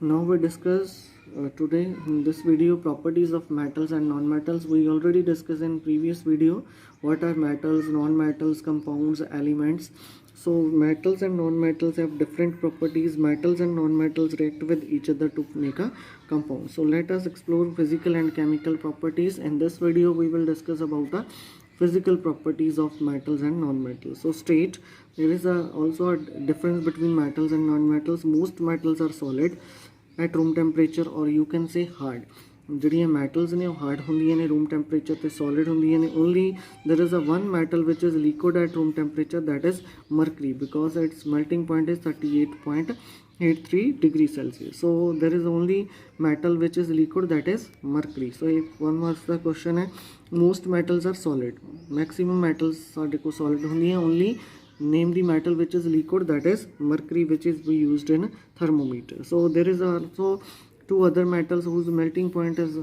Now we discuss today in this video properties of metals and non-metals. We already discussed in previous video what are metals, non-metals, compounds, elements. So metals and non-metals have different properties. Metals and non-metals react with each other to make a compound. So let us explore physical and chemical properties. In this video we will discuss about the physical properties of metals and non-metals. So state there is also a difference between metals and non-metals. Most metals are solid at room temperature, or you can say hard. ਜਿਹੜੀਆਂ metals ਨੇ ਉਹ hard ਹੁੰਦੀਆਂ ਨੇ room temperature ਤੇ solid ਹੁੰਦੀਆਂ ਨੇ. Only there is a one metal which is liquid at room temperature, that is mercury, because its melting point is 38.83 degrees Celsius. So there is only metal which is liquid, that is mercury. So if one was the question है, most metals are solid, maximum metals ਸਾਡੇ ਕੋਲ solid ਹੁੰਦੀਆਂ. only name the metal which is liquid, that is mercury, which is we used in thermometer. So there is also two other metals whose melting point is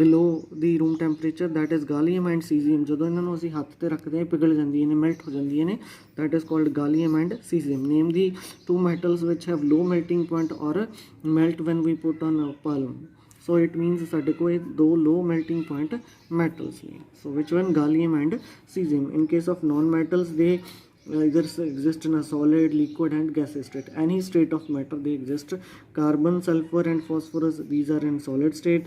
below the room temperature, that is gallium and cesium. ਜਦੋਂ ਇਹਨਾਂ ਨੂੰ ਅਸੀਂ ਹੱਥ ਤੇ ਰੱਖਦੇ ਹਾਂ ਪਿਘਲ ਜਾਂਦੀਆਂ ਨੇ, melt ਹੋ ਜਾਂਦੀਆਂ ਨੇ, that is called gallium and cesium. Name the two metals which have low melting point or melt when we put on a palm. So it means ਸਾਡੇ ਕੋਲ ਦੋ low melting point metals ਨੇ. So which one? Gallium and cesium. In case of non metals, they either exist in a solid, liquid and gaseous state. Any state of matter they exist. Carbon, sulfur and phosphorus, these are in solid state.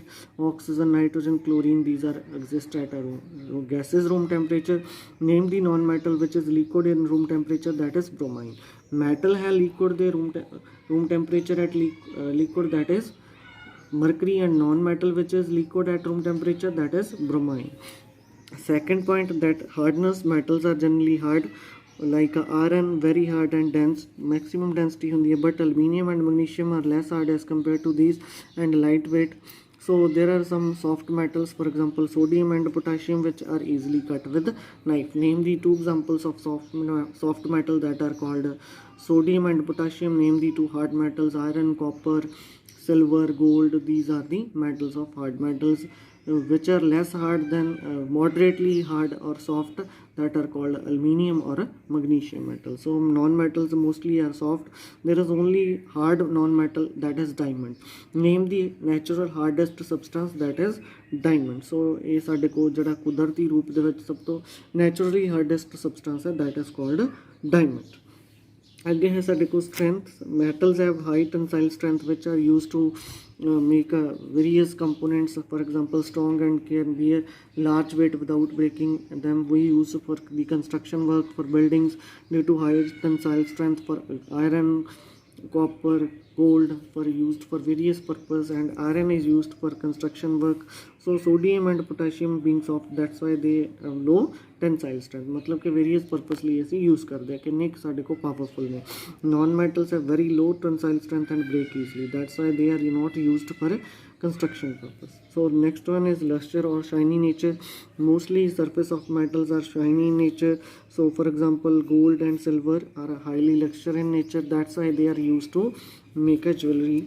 Oxygen, nitrogen, chlorine, these are exist at a gaseous room temperature. Name the non-metal which is liquid in room temperature, that is bromine. Metal है liquid the room temperature at liquid, that is mercury, and non-metal which is liquid at room temperature, that is bromine. Second point, that hardness, metals are generally hard, like iron very hard and dense, maximum density hundi hai, but aluminium and magnesium are less hard as compared to these and lightweight. So there are some soft metals, for example sodium and potassium, which are easily cut with knife. Name the two examples of soft metal that are called sodium and potassium. Name the two hard metals, iron, copper, silver, gold. These are the metals of hard metals. Which are less hard than moderately hard or soft, that are called aluminium or magnesium metal. So non-metals mostly are soft. There is only hard non-metal, that is diamond. Name the natural hardest substance, that is diamond. So ਇਹ ਸਾਡੇ ਕੋਲ ਜਿਹੜਾ ਕੁਦਰਤੀ ਰੂਪ ਦੇ ਵਿੱਚ ਸਭ ਤੋਂ naturally hardest substance ਹੈ, that is called diamond. Again है ਸਾਡੇ ਕੋਲ strength. Metals have high tensile strength, which are used to make various components. For example, strong and can bear large weight without breaking them. We use for the construction work, for buildings, due to high tensile strength. For iron, copper, gold for used for various purpose, and iron is used for construction work. So sodium and potassium being soft, that's why they have low tensile strength. मतलब कि various purpose लिए ऐसे use करते हैं, किन्ने साढ़े को powerful में. Non metals have very low tensile strength and break easily, that's why they are not used for a construction purpose. So next one is luster or shiny nature. Mostly surface of metals are shiny in nature. So for example gold and silver are highly luster in nature, that's why they are used to make a jewelry.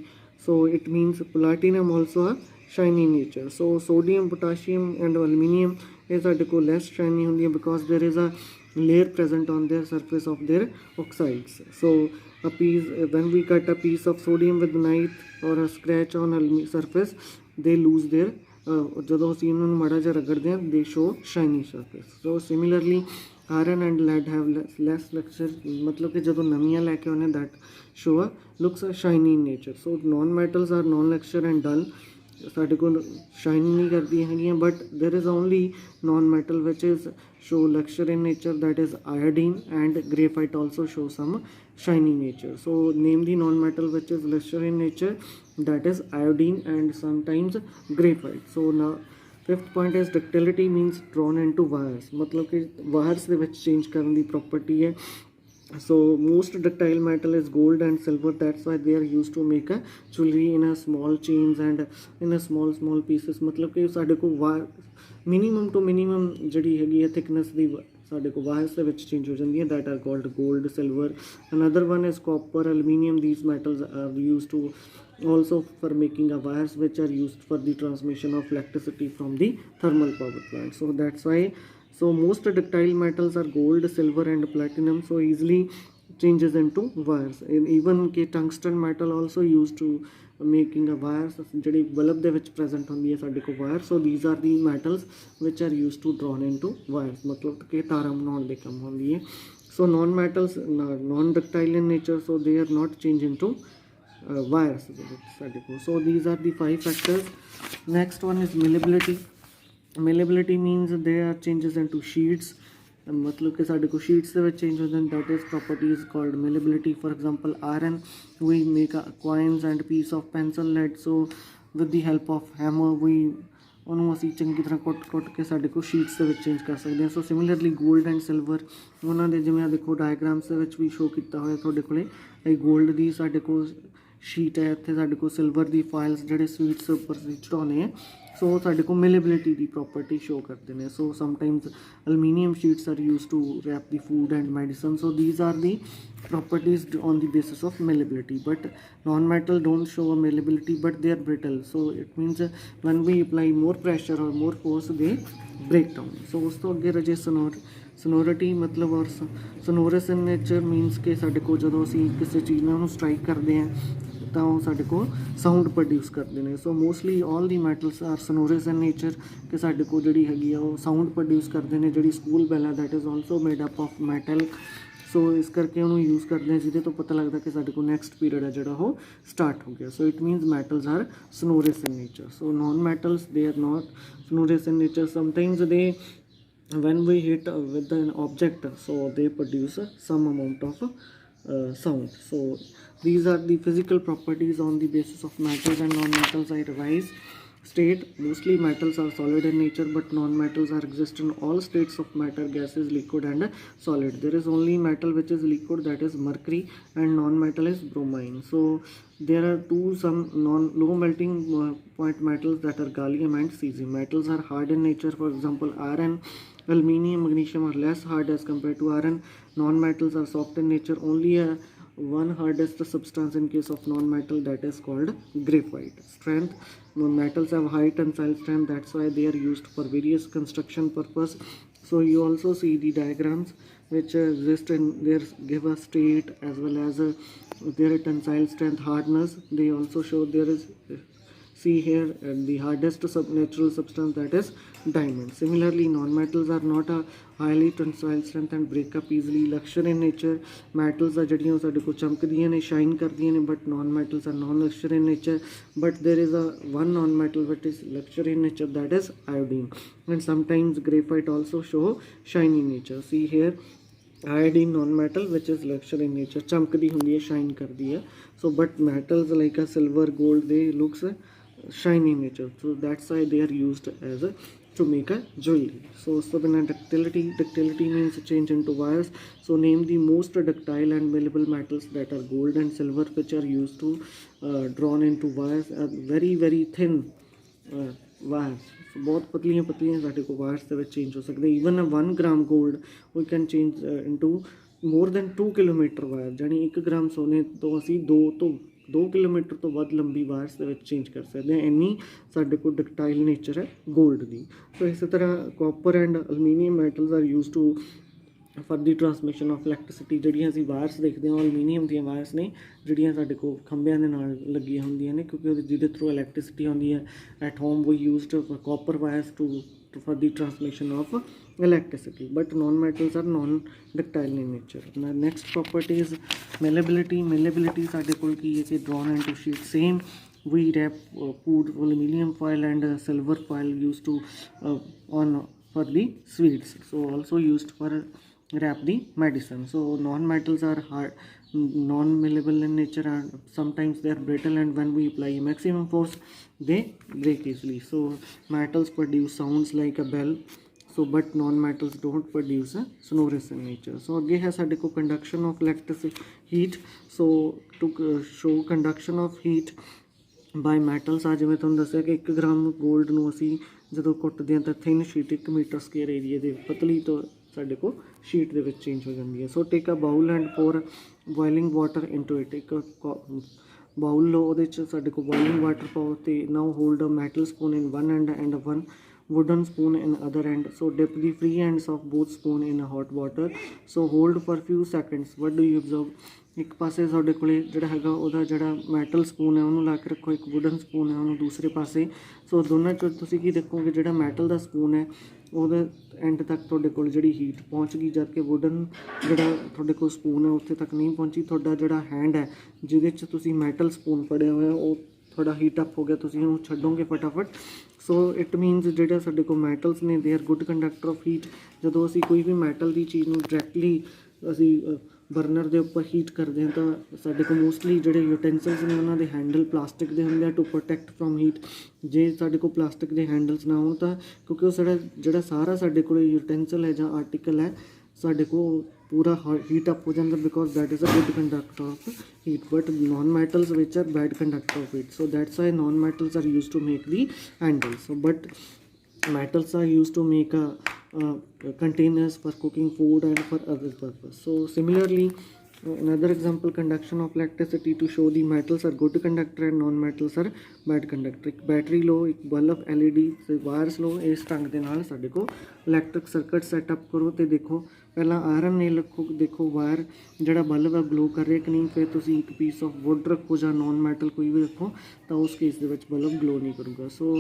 So it means platinum also a shiny nature. So sodium, potassium and aluminium is a less shiny only because there is a layer present on their surface of their oxides. So a piece, when we cut a piece of sodium with knife or a scratch on a surface, they lose their ਜਦੋਂ ਅਸੀਂ ਇਹਨਾਂ ਨੂੰ ਮਾੜਾ ਜਿਹਾ ਰਗੜਦੇ ਹਾਂ, they show shiny surface. So similarly iron and lead have less luster, मतलब कि ਜਦੋਂ ਨਵੀਆਂ ਲੈ ਕੇ ਆਉਂਦੇ, that show a looks a shiny in nature. So non metals are non luster and dull, ਸਾਡੇ ਕੋਲ shine ਨਹੀਂ ਕਰਦੀਆਂ ਹੈਗੀਆਂ. But there is only non metal which is show luster in nature, that is iodine, and graphite also show some shiny nature. So name the non metal which is luster in nature, that is iodine and sometimes graphite. So now fifth point is ductility, means drawn into wires, मतलब कि wires ਦੇ ਵਿੱਚ change ਕਰਨ ਦੀ property ਹੈ. So most ductile metal is gold and silver, that's why they are used to make a jewelry in a small chains and in a small pieces. मतलब कि ਸਾਡੇ ਕੋਲ minimum to minimum ਜਿਹੜੀ ਹੈਗੀ ਹੈ thickness ਦੀ ਸਾਡੇ ਕੋਲ wires ਦੇ ਵਿੱਚ change ਹੋ ਜਾਂਦੀ ਹੈ, that are called gold, silver. Another one is copper, aluminium. These metals are used to also for making a wires which are used for the transmission of electricity from the thermal power plant. So that's why, so most ductile metals are gold, silver and platinum. So easily changes into wires. And even ਕਿ tungsten metal also used to making a wires ਜਿਹੜੀ bulb ਦੇ ਵਿੱਚ present ਹੁੰਦੀ ਹੈ ਸਾਡੇ ਕੋਲ wire. So these are the metals which are used to drawn into wires, ਮਤਲਬ ਕਿ ਤਾਰਾਂ ਬਣਾਉਣ ਦੇ ਕੰਮ ਹੁੰਦੀ ਹੈ. So non metals non ductile in nature, so they are not changed into wires. So these are the 5 factors. Next one is malleability. Malleability means they are changes into sheets, मतलब कि साढ़े को sheets ਦੇ ਵਿੱਚ change ਹੋ ਜਾਂਦੇ, that is property is called malleability. For example, iron we make coins and piece of pencil lead, so with the help of hammer we ਉਹਨੂੰ ਅਸੀਂ ਚੰਗੀ ਤਰ੍ਹਾਂ ਕੁੱਟ ਕੇ ਸਾਡੇ ਕੋਲ ਸ਼ੀਟਸ ਦੇ ਵਿੱਚ ਚੇਂਜ ਕਰ ਸਕਦੇ ਹਾਂ. ਸੋ ਸਿਮਿਲਰਲੀ ਗੋਲਡ ਐਂਡ ਸਿਲਵਰ ਉਹਨਾਂ ਦੇ ਜਿਵੇਂ ਆ ਦੇਖੋ ਡਾਇਗਰਾਮਸ ਦੇ ਵਿੱਚ ਵੀ ਸ਼ੋ ਕੀਤਾ ਹੋਇਆ ਤੁਹਾਡੇ ਕੋਲੇ, ਇਹ ਗੋਲਡ ਦੀ ਸਾਡੇ ਕੋਲ ਸ਼ੀਟ ਹੈ, ਇੱਥੇ ਸਾਡੇ ਕੋਲ ਸਿਲਵਰ ਦੀ ਫਾਈਲਸ ਜਿਹੜੇ ਸਵੀਟਸ ਉੱਪਰ ਚੜਾਉਣੇ ਹੈ. ਸੋ ਸਾਡੇ ਕੋਲ ਮਿਲੇਬਿਲਿਟੀ ਦੀ ਪ੍ਰੋਪਰਟੀ ਸ਼ੋ ਕਰਦੇ ਨੇ. So sometimes aluminium sheets are use to wrap the food and medicine. So these are the properties on the basis of malleability, but non-metal don't show a malleability, but they are brittle. So it means when we apply more pressure or more force they break down. So ਉਸ ਤੋਂ ਅੱਗੇ ਰਜੇ sonority ਮਤਲਬ ਔਰ sonorous in nature means ਕਿ ਸਾਡੇ ਕੋਲ ਜਦੋਂ ਅਸੀਂ ਕਿਸੇ ਚੀਜ਼ ਨਾਲ ਉਹਨੂੰ ਸਟ੍ਰਾਈਕ ਕਰਦੇ ਹਾਂ ਤਾਂ ਉਹ ਸਾਡੇ ਕੋਲ ਸਾਊਂਡ ਪ੍ਰੋਡਿਊਸ ਕਰਦੇ ਨੇ. So mostly all the metals are sonorous in nature, ਕਿ ਸਾਡੇ ਕੋਲ ਜਿਹੜੀ ਹੈਗੀ ਆ ਉਹ ਸਾਊਂਡ ਪ੍ਰੋਡਿਊਸ ਕਰਦੇ ਨੇ. ਜਿਹੜੀ ਸਕੂਲ ਬੈਲ ਹੈ that is also made up of metal. So ਇਸ ਕਰਕੇ ਉਹਨੂੰ ਯੂਜ਼ ਕਰਦੇ ਹਾਂ ਜਿਹਦੇ ਤੋਂ ਪਤਾ ਲੱਗਦਾ ਕਿ ਸਾਡੇ ਕੋਲ ਨੈਕਸਟ ਪੀਰੀਅਡ ਹੈ ਜਿਹੜਾ ਉਹ ਸਟਾਰਟ ਹੋ ਗਿਆ. So it means metals are sonorous in nature. So non-metals they are not sonorous in nature. Sometimes they when we hit with an object, so they produce some amount of sound. So these are the physical properties on the basis of metals and non-metals. I revise state mostly metals are solid in nature, but non-metals are exist in all states of matter, gases, liquid and solid. There is only metal which is liquid, that is mercury, and non-metal is bromine. So there are some low melting point metals that are gallium and cesium. Metals are hard in nature. For example, iron, aluminium, magnesium are less hard as compared to iron. Non-metals are soft in nature. Only one hardest substance in case of non-metal, that is called graphite. Strength, metals have high tensile strength, that's why they are used for various construction purpose. So you also see the diagrams which exist in there, give a state as well as their tensile strength, hardness. They also show there is see here the hardest natural substance, that is diamond. Similarly, non-metals are not a highly tensile strength and break up easily. Luxury in nature, metals are ਜਿਹੜੀਆਂ ਉਹ ਸਾਡੇ ਕੋਲ ਚਮਕਦੀਆਂ ਨੇ, shine ਕਰਦੀਆਂ ਨੇ, but non-metals are non-luxury in nature. But there is a one non-metal which is luxury in nature, that is iodine. And sometimes graphite also show shiny nature. See here, iodine non-metal which is luxury in nature, ਚਮਕਦੀ ਹੁੰਦੀ ਹੈ, shine ਕਰਦੀ ਹੈ. So but metals like a silver, gold, they looks shiny nature, so that's why they are used as to make a jewelry. So then ductility means change into wires. So name the most ductile and malleable metals that are gold and silver, which are used to drawn into wires. Very thin wires. So बहुत पतलियां ਸਾਡੇ ਕੋਲ wires ਦੇ ਵਿੱਚ change ਹੋ ਸਕਦੇ. Even a 1 gram gold we can change into more than 2 kilometer wire. ਜਾਨੀ 1 gram ਸੋਨੇ ਤੋਂ ਅਸੀਂ 2 ਕਿਲੋਮੀਟਰ ਤੋਂ ਵੱਧ ਲੰਬੀ ਵਾਇਰਸ ਦੇ ਵਿੱਚ ਚੇਂਜ ਕਰ ਸਕਦੇ ਹਾਂ. ਇੰਨੀ ਸਾਡੇ ਕੋਲ ਡਕਟਾਈਲ ਨੇਚਰ ਹੈ ਗੋਲਡ ਦੀ. ਸੋ ਇਸੇ ਤਰ੍ਹਾਂ copper and aluminium metals are use to for the transmission of electricity. ਜਿਹੜੀਆਂ ਅਸੀਂ ਵਾਇਰਸ ਦੇਖਦੇ ਹਾਂ ਅਲਮੀਨੀਅਮ ਦੀਆਂ ਵਾਇਰਸ ਨੇ, ਜਿਹੜੀਆਂ ਸਾਡੇ ਕੋਲ ਖੰਭਿਆਂ ਦੇ ਨਾਲ ਲੱਗੀਆਂ ਹੁੰਦੀਆਂ ਨੇ, ਕਿਉਂਕਿ ਜਿਹਦੇ ਥਰੂ ਇਲੈਕਟ੍ਰਿਸਿਟੀ ਆਉਂਦੀ ਹੈ. At home we used copper wires to for the transmission of electricity, but non-metals are non-ductile in nature. The next property is malleability. Malleability ਸਾਡੇ ਕੋਲ ਕੀ ਹੈ ਕਿ drawn into sheet. Same we wrap food aluminium foil and silver foil used to on for the sweets, so also used for wrap the medicine. So non-metals are hard, non-malleable in nature, and sometimes they are brittle, and when we apply maximum force they break easily. So metals produce sounds like a bell, so but non-metals don't produce a sonorous in nature. So again has ਸਾਡੇ ਕੋਲ conduction of electric heat. So to show conduction of heat by metals, ਆ ਜਿਵੇਂ ਤੁਹਾਨੂੰ ਦੱਸਿਆ ਕਿ 1 gram gold ਨੂੰ ਅਸੀਂ ਜਦੋਂ ਕੁੱਟਦੇ ਹਾਂ ਤਾਂ thin sheet 1 metre square area ਦੇ ਪਤਲੀ ਤੋਂ ਸਾਡੇ ਕੋਲ ਸ਼ੀਟ ਦੇ ਵਿੱਚ ਚੇਂਜ ਹੋ ਜਾਂਦੀ ਹੈ. So take a bowl and pour boiling water into it. ਇੱਕ ਬਾਊਲ ਲਓ, ਉਹਦੇ 'ਚ ਸਾਡੇ ਕੋਲ ਬੋਇਲਿੰਗ ਵਾਟਰ ਪਾਓ, ਅਤੇ now hold a metal spoon in one and 1 wooden spoon in other end. So dip the free ends of both spoon in hot water. So hold for few seconds. What do you observe? ਇੱਕ ਪਾਸੇ ਤੁਹਾਡੇ ਕੋਲੇ ਜਿਹੜਾ ਹੈਗਾ ਉਹਦਾ ਜਿਹੜਾ metal spoon ਹੈ ਉਹਨੂੰ ਲਾ ਕੇ ਰੱਖੋ, ਇੱਕ ਵੁਡਨ ਸਪੂਨ ਹੈ ਉਹਨੂੰ ਦੂਸਰੇ ਪਾਸੇ। ਸੋ ਦੋਨਾਂ 'ਚ ਤੁਸੀਂ ਕੀ ਦੇਖੋਗੇ, ਜਿਹੜਾ ਮੈਟਲ ਦਾ ਸਪੂਨ ਹੈ ਉਹਦੇ ਐਂਡ ਤੱਕ ਤੁਹਾਡੇ ਕੋਲ ਜਿਹੜੀ ਹੀਟ ਪਹੁੰਚ ਗਈ, ਜਦ ਕਿ ਵੁਡਨ ਜਿਹੜਾ ਤੁਹਾਡੇ ਕੋਲ ਸਪੂਨ ਹੈ ਉੱਥੇ ਤੱਕ ਨਹੀਂ ਪਹੁੰਚੀ। ਤੁਹਾਡਾ ਜਿਹੜਾ ਹੈਂਡ ਹੈ ਜਿਹਦੇ 'ਚ ਤੁਸੀਂ ਮੈਟਲ ਸਪੂਨ ਫੜਿਆ ਹੋਇਆ ਉਹ ਥੋੜਾ ਹੀਟ ਅਪ ਹੋ ਗਿਆ, ਤੁਸੀਂ ਉਹਨੂੰ ਛੱਡੋਗੇ ਫਟਾਫਟ। ਸੋ ਇਟ ਮੀਨਸ ਜਿਹੜਾ ਸਾਡੇ ਕੋਲ ਮੈਟਲਸ ਨੇ they are good conductor of heat. ਜਦੋਂ ਅਸੀਂ ਕੋਈ ਵੀ ਮੈਟਲ ਦੀ ਚੀਜ਼ ਨੂੰ ਡਾਇਰੈਕਟਲੀ ਅਸੀਂ ਬਰਨਰ ਦੇ ਉੱਪਰ ਹੀਟ ਕਰਦੇ ਹਾਂ ਤਾਂ ਸਾਡੇ ਕੋਲ ਮੋਸਟਲੀ ਜਿਹੜੇ ਯੂਟੈਂਸਿਲਸ ਨੇ ਉਹਨਾਂ ਦੇ ਹੈਂਡਲ ਪਲਾਸਟਿਕ ਦੇ ਹੁੰਦੇ ਆ ਟੂ ਪ੍ਰੋਟੈਕਟ ਫਰੋਮ ਹੀਟ। ਜੇ ਸਾਡੇ ਕੋਲ ਪਲਾਸਟਿਕ ਦੇ ਹੈਂਡਲਸ ਨਾ ਹੋਣ ਤਾਂ ਕਿਉਂਕਿ ਉਹ ਜਿਹੜਾ ਸਾਰਾ ਸਾਡੇ ਕੋਲ ਯੂਟੈਂਸਿਲ ਹੈ ਜਾਂ ਆਰਟੀਕਲ ਹੈ ਸਾਡੇ ਕੋਲ ਪੂਰਾ ਹੀਟ ਅਪ ਹੋ ਜਾਂਦਾ, because that is a good conductor of heat. But non metals which are bad conductor of heat, so that's why non metals are used to make the handles. So but metals are used to make containers for cooking food and for other purpose. So similarly, another example, conduction of electricity to show the metals are good conductor and non metals are bad conductor. ਇੱਕ battery ਲਓ, ਇੱਕ bulb LED ਤੇ virus ਲਓ, ਇਸ ਢੰਗ ਦੇ ਨਾਲ ਸਾਡੇ ਕੋਲ ਇਲੈਕਟ੍ਰਿਕ ਸਰਕਟ ਸੈਟਅਪ ਕਰੋ ਤੇ ਦੇਖੋ ਪਹਿਲਾਂ ਆਇਰਨ ਨੇ ਰੱਖੋ, ਦੇਖੋ ਵਾਇਰ ਜਿਹੜਾ ਬਲਬ ਹੈ ਗਲੋ ਕਰ ਰਿਹਾ ਕਿ ਨਹੀਂ। ਫਿਰ ਤੁਸੀਂ ਇੱਕ ਪੀਸ ਆਫ ਵੁੱਡ ਰੱਖੋ ਜਾਂ ਨੋਨ ਮੈਟਲ ਕੋਈ ਵੀ ਰੱਖੋ ਤਾਂ ਉਸ ਕੇਸ ਦੇ ਵਿੱਚ ਬਲਬ ਗਲੋ ਨਹੀਂ ਕਰੂਗਾ। So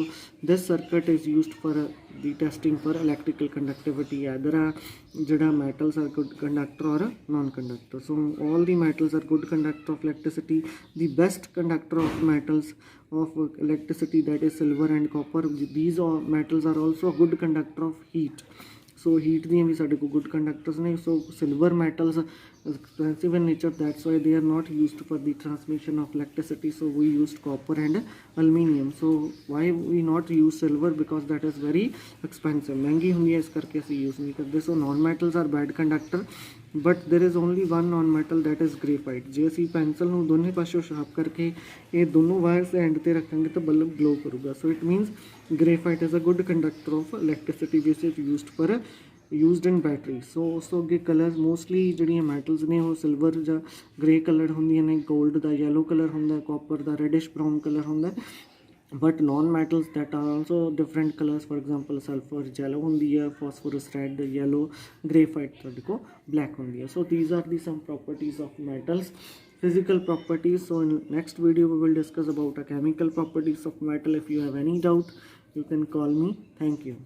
this circuit is used for the testing for electrical conductivity, either ah ਜਿਹੜਾ metals are good conductor or non conductor. So all the metals are good conductor of electricity. The best conductor of metals of electricity, that is silver and copper, these all metals are also a good conductor of heat. So heat ਦੀਆਂ ਵੀ ਸਾਡੇ ਕੋਲ good conductors ਨੇ। So silver metals expensive in nature, that's why they are not used for the transmission of electricity. So we used copper and aluminium. So why we not use silver? Because that is very expensive, ਮਹਿੰਗੀ ਹੁੰਦੀ ਹੈ, ਇਸ ਕਰਕੇ ਅਸੀਂ use ਨਹੀਂ ਕਰਦੇ। So non metals are bad conductor, but there is only one non metal, that is graphite. ਜੇ ਅਸੀਂ ਪੈਨਸਲ ਨੂੰ ਦੋਨੇ ਪਾਸਿਓਂ ਸ਼ਾਰਪ ਕਰਕੇ ਇਹ ਦੋਨੋਂ ਵਾਇਰਸ ਐਂਡ ਤੇ ਰੱਖਾਂਗੇ ਤਾਂ ਬਲਬ ਗਲੋ ਕਰੂਗਾ। So it means graphite is a good conductor of electricity, which is used in battery. So ਉਸ ਤੋਂ ਅੱਗੇ ਕਲਰ ਮੋਸਟਲੀ ਜਿਹੜੀਆਂ ਮੈਟਲਸ ਨੇ ਉਹ ਸਿਲਵਰ ਜਾਂ ਗ੍ਰੇ ਕਲਰ ਹੁੰਦੀਆਂ ਨੇ, ਗੋਲਡ ਦਾ ਯੈਲੋ ਕਲਰ ਹੁੰਦਾ, ਕਾਪਰ ਦਾ ਰੈਡਿਸ਼ ਬਰਾਊਨ ਕਲਰ ਹੁੰਦਾ। But non metals that are also different colours, for example sulphur yellow ਹੁੰਦੀ ਹੈ, ਫਾਸਫੋਰਸ ਰੈਡ ਯੈਲੋ, ਗ੍ਰੇਫਾਈਟ ਤੁਹਾਡੇ ਕੋਲ ਬਲੈਕ ਹੁੰਦੀ ਹੈ। So these are the some properties of metals, physical properties. So in next video we will discuss about chemical properties of metal. If you have any doubt you can call me. Thank you.